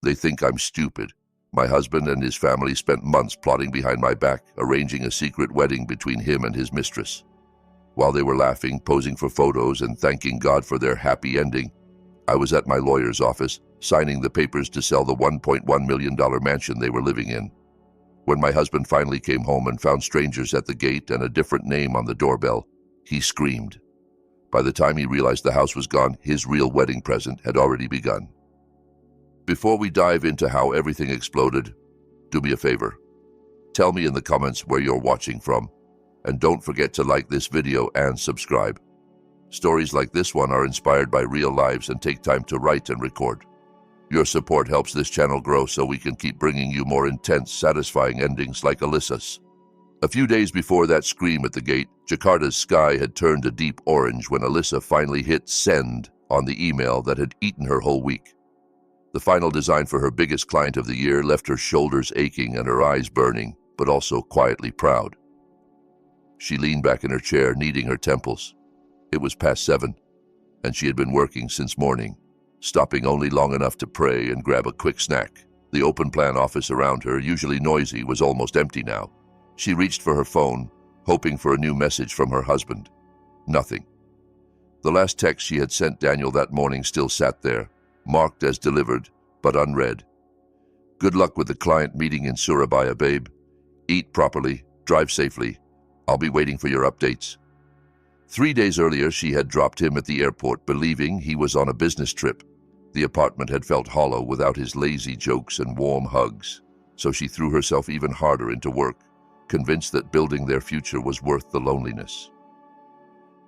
They think I'm stupid. My husband and his family spent months plotting behind my back, arranging a secret wedding between him and his mistress. While they were laughing, posing for photos, and thanking God for their happy ending, I was at my lawyer's office, signing the papers to sell the $1.1 million mansion they were living in. When my husband finally came home and found strangers at the gate and a different name on the doorbell, he screamed. By the time he realized the house was gone, his real wedding present had already begun. Before we dive into how everything exploded, do me a favor. Tell me in the comments where you're watching from, and don't forget to like this video and subscribe. Stories like this one are inspired by real lives and take time to write and record. Your support helps this channel grow so we can keep bringing you more intense, satisfying endings like Alyssa's. A few days before that scream at the gate, Jakarta's sky had turned a deep orange when Alyssa finally hit send on the email that had eaten her whole week. The final design for her biggest client of the year left her shoulders aching and her eyes burning, but also quietly proud. She leaned back in her chair, kneading her temples. It was past 7, and she had been working since morning, stopping only long enough to pray and grab a quick snack. The open-plan office around her, usually noisy, was almost empty now. She reached for her phone, hoping for a new message from her husband. Nothing. The last text she had sent Daniel that morning still sat there, marked as delivered, but unread. Good luck with the client meeting in Surabaya, babe. Eat properly, drive safely. I'll be waiting for your updates. 3 days earlier, she had dropped him at the airport, believing he was on a business trip. The apartment had felt hollow without his lazy jokes and warm hugs, so she threw herself even harder into work, convinced that building their future was worth the loneliness.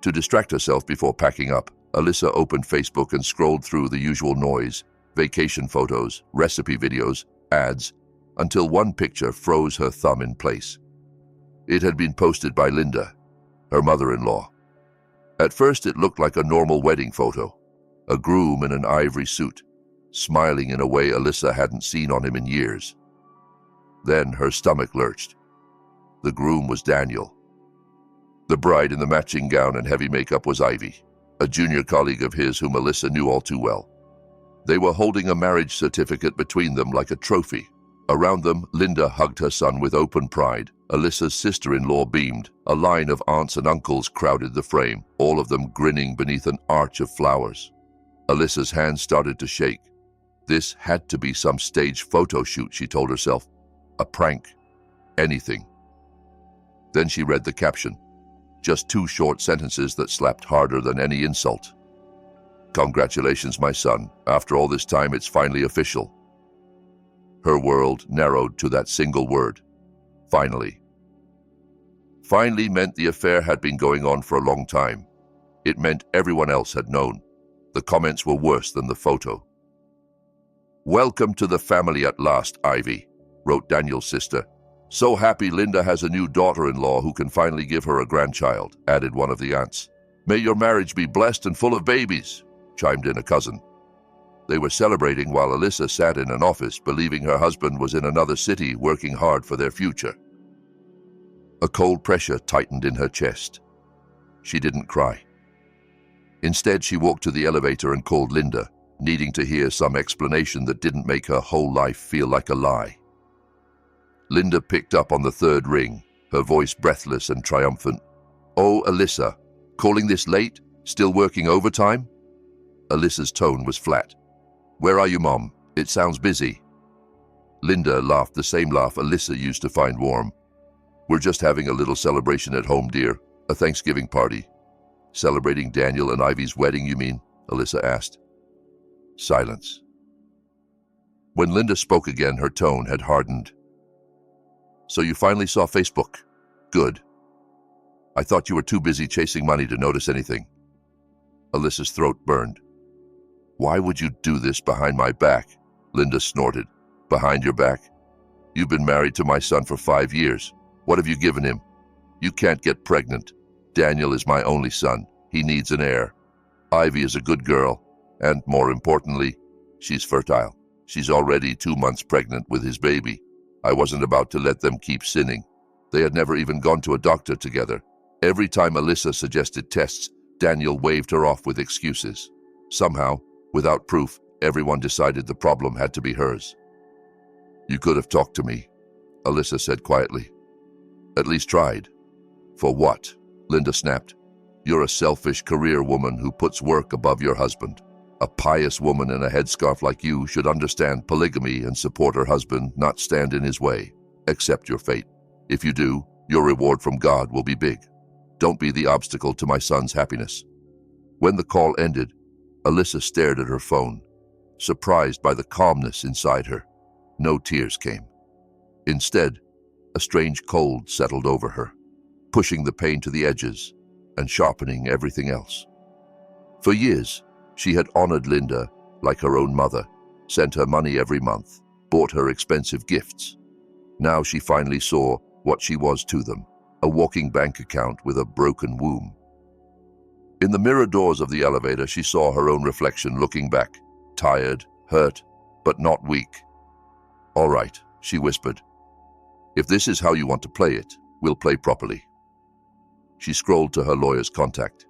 To distract herself before packing up, Alyssa opened Facebook and scrolled through the usual noise, vacation photos, recipe videos, ads, until one picture froze her thumb in place. It had been posted by Linda, her mother-in-law. At first it looked like a normal wedding photo, a groom in an ivory suit, smiling in a way Alyssa hadn't seen on him in years. Then her stomach lurched. The groom was Daniel. The bride in the matching gown and heavy makeup was Ivy, a junior colleague of his whom Alyssa knew all too well. They were holding a marriage certificate between them like a trophy. Around them, Linda hugged her son with open pride. Alyssa's sister-in-law beamed. A line of aunts and uncles crowded the frame, all of them grinning beneath an arch of flowers. Alyssa's hands started to shake. This had to be some staged photo shoot, she told herself. A prank. Anything. Then she read the caption. Just 2 short sentences that slapped harder than any insult. Congratulations, my son. After all this time, it's finally official. Her world narrowed to that single word. Finally. Finally meant the affair had been going on for a long time. It meant everyone else had known. The comments were worse than the photo. Welcome to the family at last, Ivy, wrote Daniel's sister. So happy Linda has a new daughter-in-law who can finally give her a grandchild, added one of the aunts. May your marriage be blessed and full of babies, chimed in a cousin. They were celebrating while Alyssa sat in an office, believing her husband was in another city working hard for their future. A cold pressure tightened in her chest. She didn't cry. Instead, she walked to the elevator and called Linda, needing to hear some explanation that didn't make her whole life feel like a lie. Linda picked up on the 3rd ring, her voice breathless and triumphant. Oh, Alyssa, calling this late? Still working overtime? Alyssa's tone was flat. Where are you, Mom? It sounds busy. Linda laughed the same laugh Alyssa used to find warm. We're just having a little celebration at home, dear. A Thanksgiving party. Celebrating Daniel and Ivy's wedding, you mean? Alyssa asked. Silence. When Linda spoke again, her tone had hardened. So you finally saw Facebook? Good. I thought you were too busy chasing money to notice anything. Alyssa's throat burned. Why would you do this behind my back? Linda snorted. Behind your back? You've been married to my son for 5 years. What have you given him? You can't get pregnant. Daniel is my only son. He needs an heir. Ivy is a good girl, and more importantly, she's fertile. She's already 2 months pregnant with his baby. I wasn't about to let them keep sinning. They had never even gone to a doctor together. Every time Alyssa suggested tests, Daniel waved her off with excuses. Somehow, without proof, Everyone decided the problem had to be hers. "You could have talked to me," Alyssa said quietly. "At least tried." "For what?" Linda snapped. "You're a selfish career woman who puts work above your husband. A pious woman in a headscarf like you should understand polygamy and support her husband, not stand in his way. Accept your fate. If you do, your reward from God will be big. Don't be the obstacle to my son's happiness." When the call ended, Alyssa stared at her phone, surprised by the calmness inside her. No tears came. Instead, a strange cold settled over her, pushing the pain to the edges and sharpening everything else. For years, she had honored Linda like her own mother, sent her money every month, bought her expensive gifts. Now she finally saw what she was to them, a walking bank account with a broken womb. In the mirror doors of the elevator, she saw her own reflection looking back, tired, hurt, but not weak. "All right," she whispered. "If this is how you want to play it, we'll play properly." She scrolled to her lawyer's contact.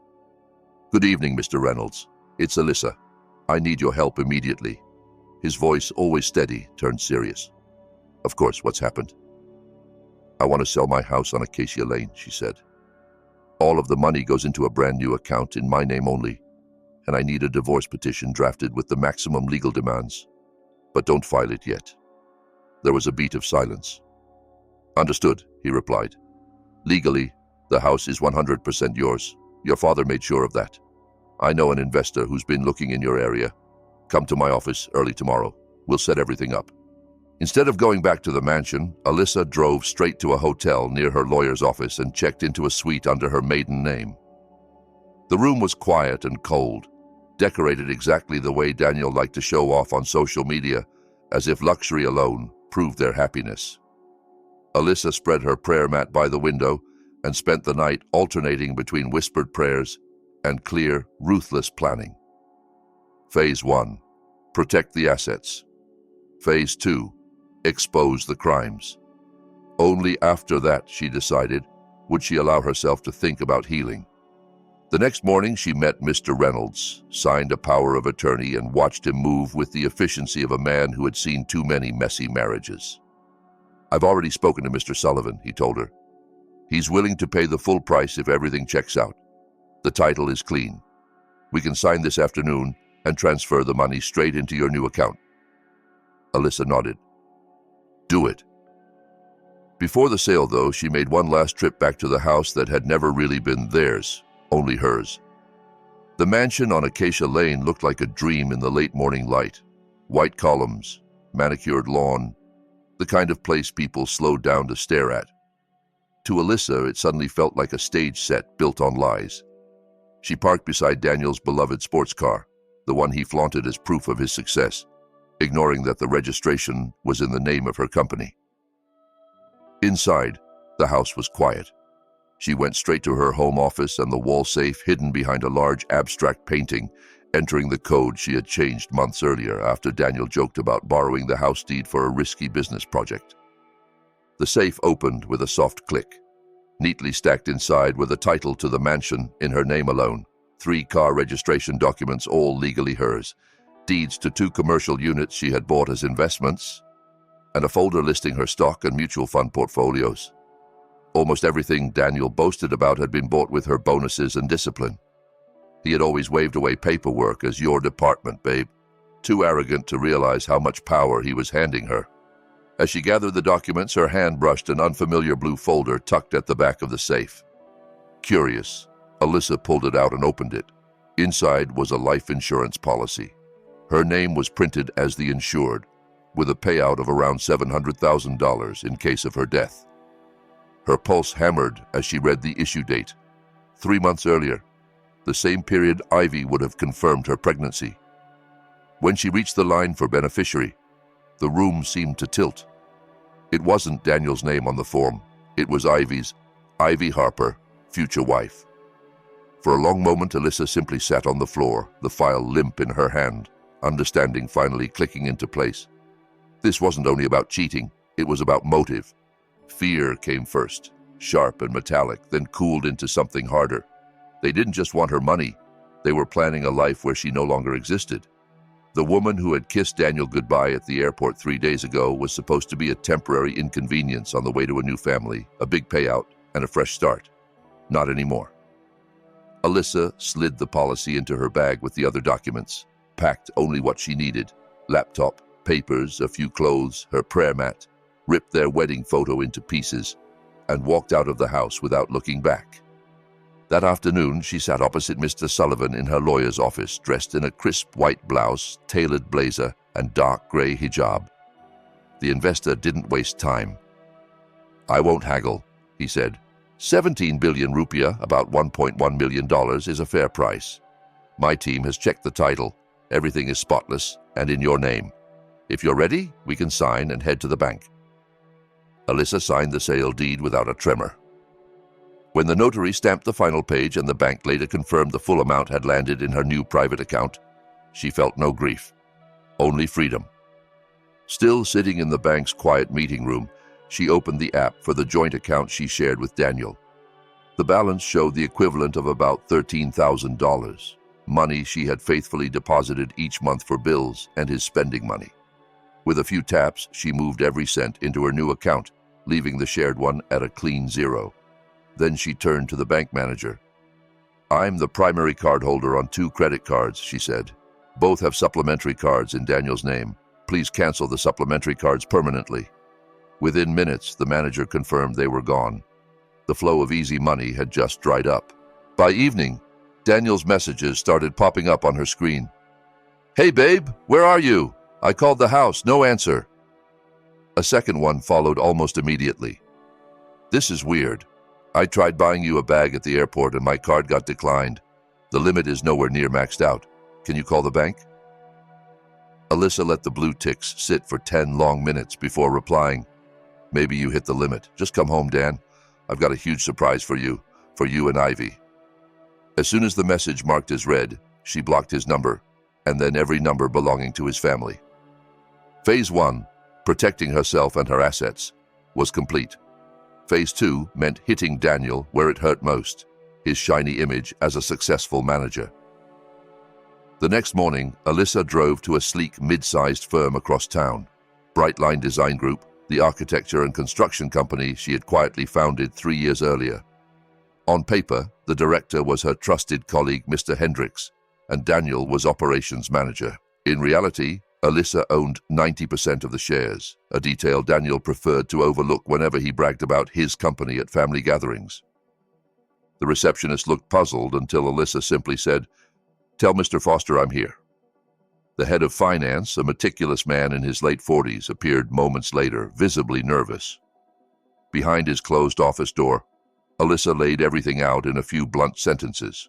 "Good evening, Mr. Reynolds. It's Alyssa. I need your help immediately." His voice, always steady, turned serious. "Of course, what's happened?" "I want to sell my house on Acacia Lane," she said. "All of the money goes into a brand new account in my name only, and I need a divorce petition drafted with the maximum legal demands. But don't file it yet." There was a beat of silence. "Understood," he replied. "Legally, the house is 100% yours. Your father made sure of that. I know an investor who's been looking in your area. Come to my office early tomorrow. We'll set everything up." Instead of going back to the mansion, Alyssa drove straight to a hotel near her lawyer's office and checked into a suite under her maiden name. The room was quiet and cold, decorated exactly the way Daniel liked to show off on social media, as if luxury alone proved their happiness. Alyssa spread her prayer mat by the window and spent the night alternating between whispered prayers and clear, ruthless planning. Phase 1. Protect the assets. Phase 2. Expose the crimes. Only after that, she decided, would she allow herself to think about healing. The next morning, she met Mr. Reynolds, signed a power of attorney, and watched him move with the efficiency of a man who had seen too many messy marriages. "I've already spoken to Mr. Sullivan," he told her. "He's willing to pay the full price if everything checks out. The title is clean. We can sign this afternoon and transfer the money straight into your new account." Alyssa nodded. "Do it." Before the sale, though, she made one last trip back to the house that had never really been theirs, only hers. The mansion on Acacia Lane looked like a dream in the late morning light. White columns, manicured lawn, the kind of place people slowed down to stare at. To Alyssa, it suddenly felt like a stage set built on lies. She parked beside Daniel's beloved sports car, the one he flaunted as proof of his success, ignoring that the registration was in the name of her company. Inside, the house was quiet. She went straight to her home office and the wall safe hidden behind a large abstract painting, entering the code she had changed months earlier after Daniel joked about borrowing the house deed for a risky business project. The safe opened with a soft click. Neatly stacked inside were the title to the mansion in her name alone, 3 car registration documents, all legally hers, deeds to 2 commercial units she had bought as investments, and a folder listing her stock and mutual fund portfolios. Almost everything Daniel boasted about had been bought with her bonuses and discipline. He had always waved away paperwork as "your department, babe," too arrogant to realize how much power he was handing her. As she gathered the documents, her hand brushed an unfamiliar blue folder tucked at the back of the safe. Curious, Alyssa pulled it out and opened it. Inside was a life insurance policy. Her name was printed as the insured, with a payout of around $700,000 in case of her death. Her pulse hammered as she read the issue date. 3 months earlier, the same period Ivy would have confirmed her pregnancy. When she reached the line for beneficiary, the room seemed to tilt. It wasn't Daniel's name on the form. It was Ivy's, Ivy Harper, future wife. For a long moment, Alyssa simply sat on the floor, the file limp in her hand, understanding finally clicking into place. This wasn't only about cheating, it was about motive. Fear came first, sharp and metallic, then cooled into something harder. They didn't just want her money, they were planning a life where she no longer existed. The woman who had kissed Daniel goodbye at the airport 3 days ago was supposed to be a temporary inconvenience on the way to a new family, a big payout, and a fresh start. Not anymore. Alyssa slid the policy into her bag with the other documents, packed only what she needed: laptop, papers, a few clothes, her prayer mat, ripped their wedding photo into pieces, and walked out of the house without looking back. That afternoon, she sat opposite Mr. Sullivan in her lawyer's office, dressed in a crisp white blouse, tailored blazer, and dark gray hijab. The investor didn't waste time. "I won't haggle," he said. 17 billion rupiah, about $1.1 million, is a fair price. My team has checked the title. Everything is spotless and in your name. If you're ready, we can sign and head to the bank. Alyssa signed the sale deed without a tremor. When the notary stamped the final page and the bank later confirmed the full amount had landed in her new private account, she felt no grief, only freedom. Still sitting in the bank's quiet meeting room, she opened the app for the joint account she shared with Daniel. The balance showed the equivalent of about $13,000, money she had faithfully deposited each month for bills and his spending money. With a few taps, she moved every cent into her new account, leaving the shared one at a clean zero. Then she turned to the bank manager. "I'm the primary card holder on 2 credit cards," she said. "Both have supplementary cards in Daniel's name. Please cancel the supplementary cards permanently." Within minutes, the manager confirmed they were gone. The flow of easy money had just dried up. By evening, Daniel's messages started popping up on her screen. "Hey babe, where are you? I called the house, no answer." A second one followed almost immediately. "This is weird. I tried buying you a bag at the airport and my card got declined. The limit is nowhere near maxed out. Can you call the bank?" Alyssa let the blue ticks sit for 10 long minutes before replying. "Maybe you hit the limit. Just come home, Dan. I've got a huge surprise for you and Ivy." As soon as the message marked as read, she blocked his number, and then every number belonging to his family. Phase 1, protecting herself and her assets, was complete. Phase 2 meant hitting Daniel where it hurt most, his shiny image as a successful manager. The next morning, Alyssa drove to a sleek, mid-sized firm across town, Brightline Design Group, the architecture and construction company she had quietly founded 3 years earlier. On paper, the director was her trusted colleague, Mr. Hendricks, and Daniel was operations manager. In reality, Alyssa owned 90% of the shares, a detail Daniel preferred to overlook whenever he bragged about his company at family gatherings. The receptionist looked puzzled until Alyssa simply said, "Tell Mr. Foster I'm here." The head of finance, a meticulous man in his late 40s, appeared moments later, visibly nervous. Behind his closed office door, Alyssa laid everything out in a few blunt sentences.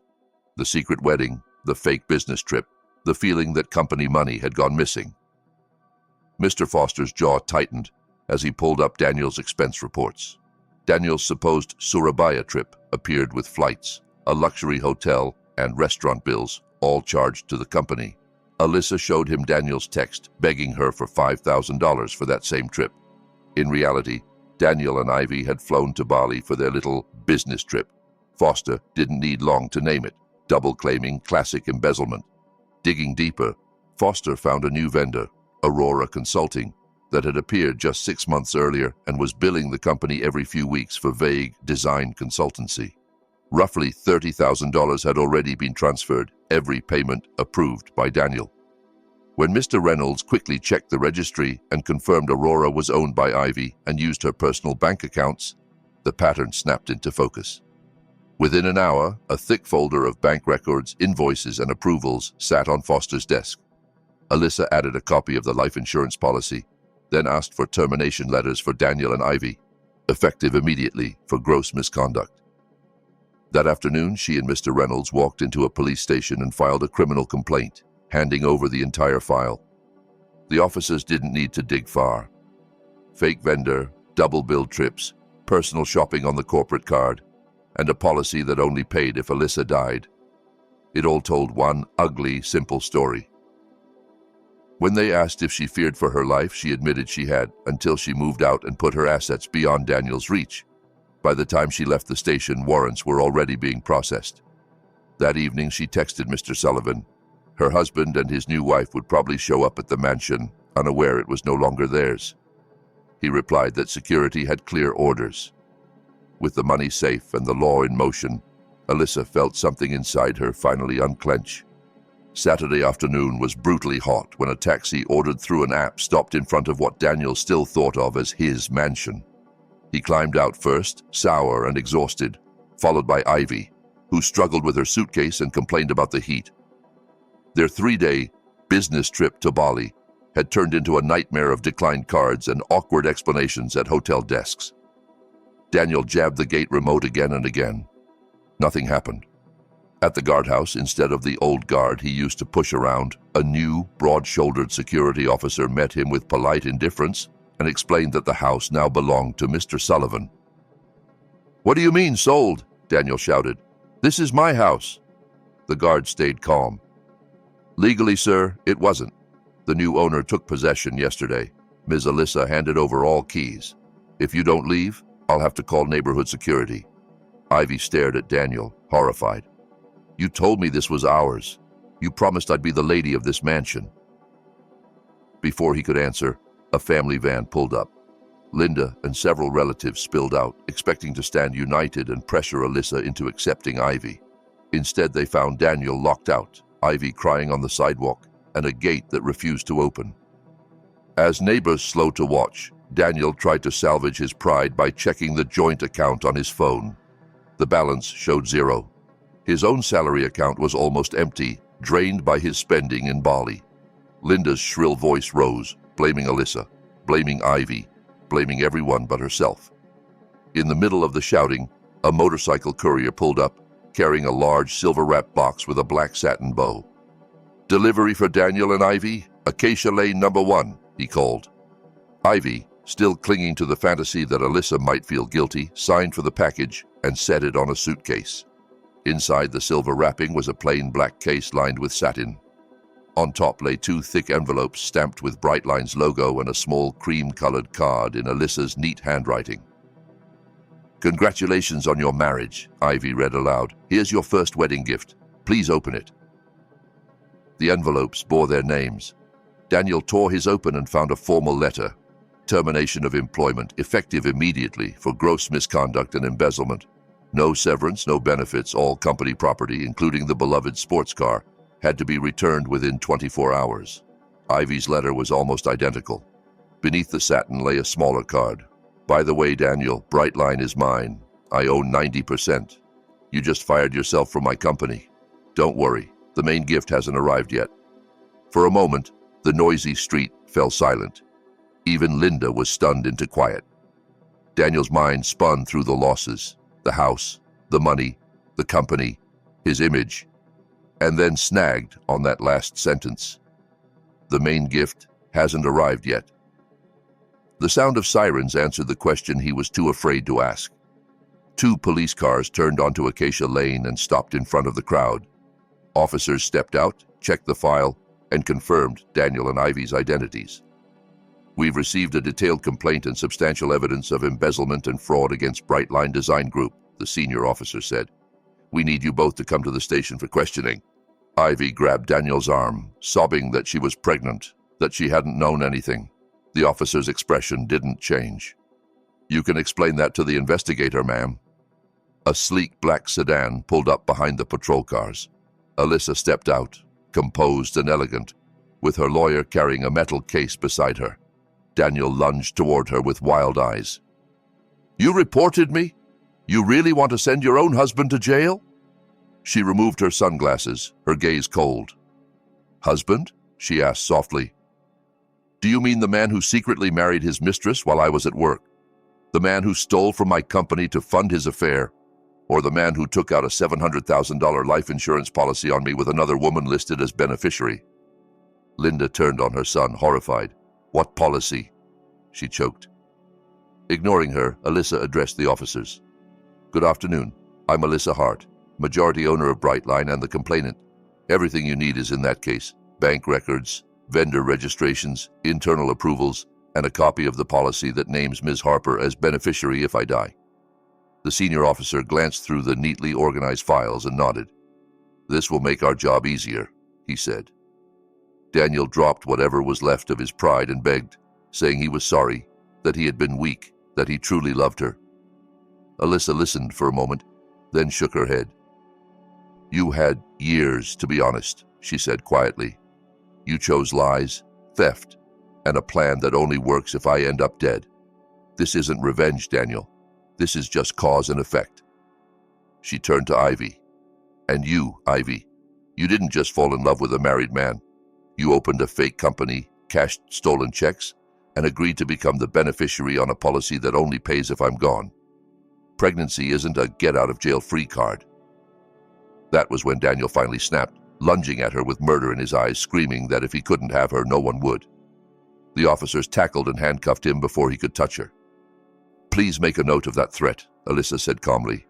The secret wedding, the fake business trip, the feeling that company money had gone missing. Mr. Foster's jaw tightened as he pulled up Daniel's expense reports. Daniel's supposed Surabaya trip appeared with flights, a luxury hotel, and restaurant bills, all charged to the company. Alyssa showed him Daniel's text begging her for $5,000 for that same trip. In reality, Daniel and Ivy had flown to Bali for their little business trip. Foster didn't need long to name it, double-claiming classic embezzlement. Digging deeper, Foster found a new vendor, Aurora Consulting, that had appeared just 6 months earlier and was billing the company every few weeks for vague design consultancy. Roughly $30,000 had already been transferred, every payment approved by Daniel. When Mr. Reynolds quickly checked the registry and confirmed Aurora was owned by Ivy and used her personal bank accounts, the pattern snapped into focus. Within an hour, a thick folder of bank records, invoices, and approvals sat on Foster's desk. Alyssa added a copy of the life insurance policy, then asked for termination letters for Daniel and Ivy, effective immediately for gross misconduct. That afternoon, she and Mr. Reynolds walked into a police station and filed a criminal complaint, handing over the entire file. The officers didn't need to dig far. Fake vendor, double-billed trips, personal shopping on the corporate card, and a policy that only paid if Alyssa died. It all told one ugly, simple story. When they asked if she feared for her life, she admitted she had, until she moved out and put her assets beyond Daniel's reach. By the time she left the station, warrants were already being processed. That evening, she texted Mr. Sullivan, Her husband and his new wife would probably show up at the mansion, unaware it was no longer theirs. He replied that security had clear orders. With the money safe and the law in motion, Alyssa felt something inside her finally unclench. Saturday afternoon was brutally hot when a taxi ordered through an app stopped in front of what Daniel still thought of as his mansion. He climbed out first, sour and exhausted, followed by Ivy, who struggled with her suitcase and complained about the heat. Their 3-day business trip to Bali had turned into a nightmare of declined cards and awkward explanations at hotel desks. Daniel jabbed the gate remote again and again. Nothing happened. At the guardhouse, instead of the old guard he used to push around, a new, broad-shouldered security officer met him with polite indifference and explained that the house now belonged to Mr. Sullivan. "What do you mean, sold?" Daniel shouted. "This is my house." The guard stayed calm. "Legally, sir, it wasn't. The new owner took possession yesterday. Ms. Alyssa handed over all keys. If you don't leave, I'll have to call neighborhood security." Ivy stared at Daniel, horrified. "You told me this was ours. You promised I'd be the lady of this mansion." Before he could answer, a family van pulled up. Linda and several relatives spilled out, expecting to stand united and pressure Alyssa into accepting Ivy. Instead, they found Daniel locked out, Ivy crying on the sidewalk, and a gate that refused to open. As neighbors slowed to watch, Daniel tried to salvage his pride by checking the joint account on his phone. The balance showed zero. His own salary account was almost empty, drained by his spending in Bali. Linda's shrill voice rose, blaming Alyssa, blaming Ivy, blaming everyone but herself. In the middle of the shouting, a motorcycle courier pulled up, carrying a large silver-wrapped box with a black satin bow. "Delivery for Daniel and Ivy, Acacia Lane number 1, he called. Ivy, still clinging to the fantasy that Alyssa might feel guilty, signed for the package and set it on a suitcase. Inside the silver wrapping was a plain black case lined with satin. On top lay 2 thick envelopes stamped with Brightline's logo and a small cream-colored card in Alyssa's neat handwriting. "Congratulations on your marriage," Ivy read aloud. "Here's your first wedding gift. Please open it." The envelopes bore their names. Daniel tore his open and found a formal letter. Termination of employment, effective immediately, for gross misconduct and embezzlement. No severance, no benefits, all company property, including the beloved sports car, had to be returned within 24 hours. Ivy's letter was almost identical. Beneath the satin lay a smaller card. "By the way, Daniel, Brightline is mine. I own 90%. You just fired yourself from my company. Don't worry, the main gift hasn't arrived yet." For a moment, the noisy street fell silent. Even Linda was stunned into quiet. Daniel's mind spun through the losses, the house, the money, the company, his image, and then snagged on that last sentence. The main gift hasn't arrived yet. The sound of sirens answered the question he was too afraid to ask. 2 police cars turned onto Acacia Lane and stopped in front of the crowd. Officers stepped out, checked the file, and confirmed Daniel and Ivy's identities. "We've received a detailed complaint and substantial evidence of embezzlement and fraud against Brightline Design Group," the senior officer said. "We need you both to come to the station for questioning." Ivy grabbed Daniel's arm, sobbing that she was pregnant, that she hadn't known anything. The officer's expression didn't change. "You can explain that to the investigator, ma'am." A sleek black sedan pulled up behind the patrol cars. Alyssa stepped out, composed and elegant, with her lawyer carrying a metal case beside her. Daniel lunged toward her with wild eyes. "You reported me? You really want to send your own husband to jail?" She removed her sunglasses, her gaze cold. "Husband?" she asked softly. "Do you mean the man who secretly married his mistress while I was at work? The man who stole from my company to fund his affair? Or the man who took out a $700,000 life insurance policy on me with another woman listed as beneficiary?" Linda turned on her son, horrified. "What policy?" she choked. Ignoring her, Alyssa addressed the officers. "Good afternoon. I'm Alyssa Hart, majority owner of Brightline and the complainant. Everything you need is in that case. Bank records, vendor registrations, internal approvals, and a copy of the policy that names Ms. Harper as beneficiary if I die." The senior officer glanced through the neatly organized files and nodded. "This will make our job easier," he said. Daniel dropped whatever was left of his pride and begged, saying he was sorry, that he had been weak, that he truly loved her. Alyssa listened for a moment, then shook her head. "You had years, to be honest," she said quietly. "You chose lies, theft, and a plan that only works if I end up dead. This isn't revenge, Daniel. This is just cause and effect." She turned to Ivy. "And you, Ivy, you didn't just fall in love with a married man. You opened a fake company, cashed stolen checks, and agreed to become the beneficiary on a policy that only pays if I'm gone. Pregnancy isn't a get-out-of-jail-free card." That was when Daniel finally snapped, lunging at her with murder in his eyes, screaming that if he couldn't have her, no one would. The officers tackled and handcuffed him before he could touch her. "Please make a note of that threat," Alyssa said calmly.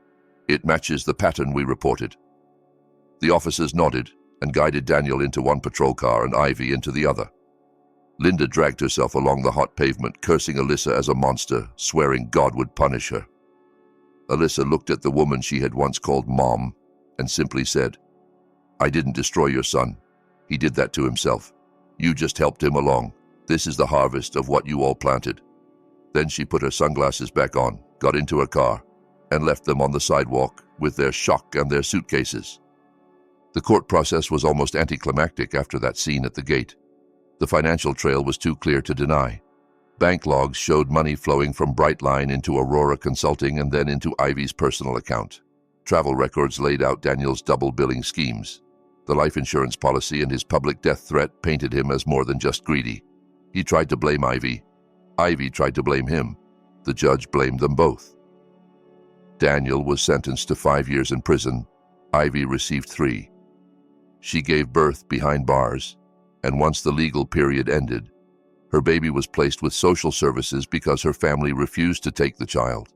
"It matches the pattern we reported." The officers nodded and guided Daniel into one patrol car and Ivy into the other. Linda dragged herself along the hot pavement, cursing Alyssa as a monster, swearing God would punish her. Alyssa looked at the woman she had once called Mom and simply said, "I didn't destroy your son. He did that to himself. You just helped him along. This is the harvest of what you all planted." Then she put her sunglasses back on, got into her car, and left them on the sidewalk with their shock and their suitcases. The court process was almost anticlimactic after that scene at the gate. The financial trail was too clear to deny. Bank logs showed money flowing from Brightline into Aurora Consulting and then into Ivy's personal account. Travel records laid out Daniel's double billing schemes. The life insurance policy and his public death threat painted him as more than just greedy. He tried to blame Ivy. Ivy tried to blame him. The judge blamed them both. Daniel was sentenced to 5 years in prison. Ivy received 3. She gave birth behind bars, and once the legal period ended, her baby was placed with social services because her family refused to take the child.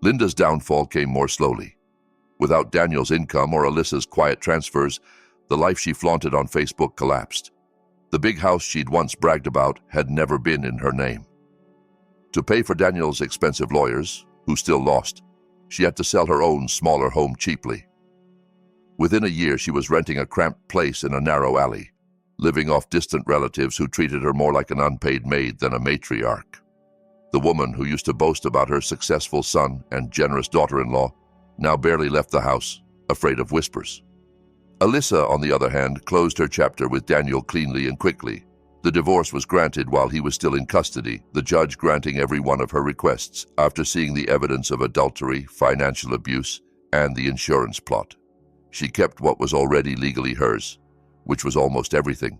Linda's downfall came more slowly. Without Daniel's income or Alyssa's quiet transfers, the life she flaunted on Facebook collapsed. The big house she'd once bragged about had never been in her name. To pay for Daniel's expensive lawyers, who still lost, she had to sell her own smaller home cheaply. Within a year, she was renting a cramped place in a narrow alley, living off distant relatives who treated her more like an unpaid maid than a matriarch. The woman who used to boast about her successful son and generous daughter-in-law now barely left the house, afraid of whispers. Alyssa, on the other hand, closed her chapter with Daniel cleanly and quickly. The divorce was granted while he was still in custody, the judge granting every one of her requests after seeing the evidence of adultery, financial abuse, and the insurance plot. She kept what was already legally hers, which was almost everything.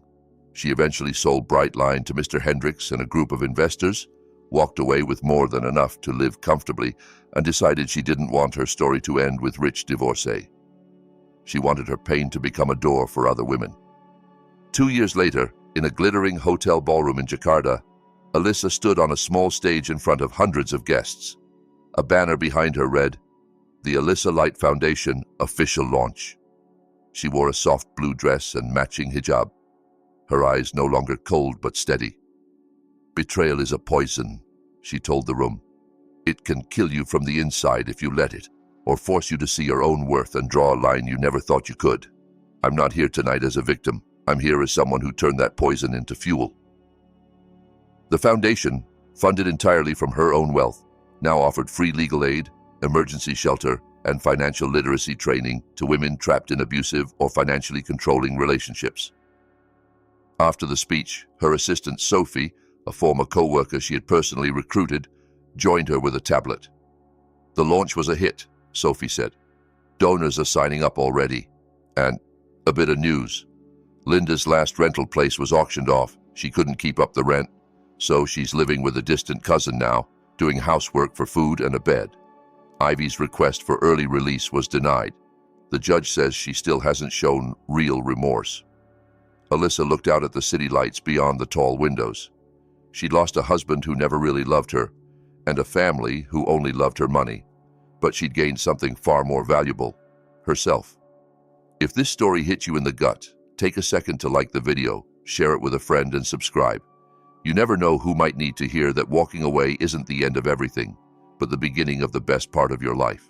She eventually sold Brightline to Mr. Hendricks and a group of investors, walked away with more than enough to live comfortably, and decided she didn't want her story to end with rich divorcee. She wanted her pain to become a door for other women. 2 years later, in a glittering hotel ballroom in Jakarta, Alyssa stood on a small stage in front of hundreds of guests. A banner behind her read, "The Alyssa Light Foundation Official Launch." She wore a soft blue dress and matching hijab, her eyes no longer cold but steady. "Betrayal is a poison," she told the room. "It can kill you from the inside if you let it, or force you to see your own worth and draw a line you never thought you could. I'm not here tonight as a victim. I'm here as someone who turned that poison into fuel." The foundation, funded entirely from her own wealth, now offered free legal aid, emergency shelter, and financial literacy training to women trapped in abusive or financially controlling relationships. After the speech, her assistant Sophie, a former co-worker she had personally recruited, joined her with a tablet. "The launch was a hit," Sophie said. "Donors are signing up already. And a bit of news. Linda's last rental place was auctioned off. She couldn't keep up the rent, so she's living with a distant cousin now, doing housework for food and a bed. Ivy's request for early release was denied. The judge says she still hasn't shown real remorse." Alyssa looked out at the city lights beyond the tall windows. She'd lost a husband who never really loved her, and a family who only loved her money. But she'd gained something far more valuable, herself. If this story hit you in the gut, take a second to like the video, share it with a friend, and subscribe. You never know who might need to hear that walking away isn't the end of everything, but the beginning of the best part of your life.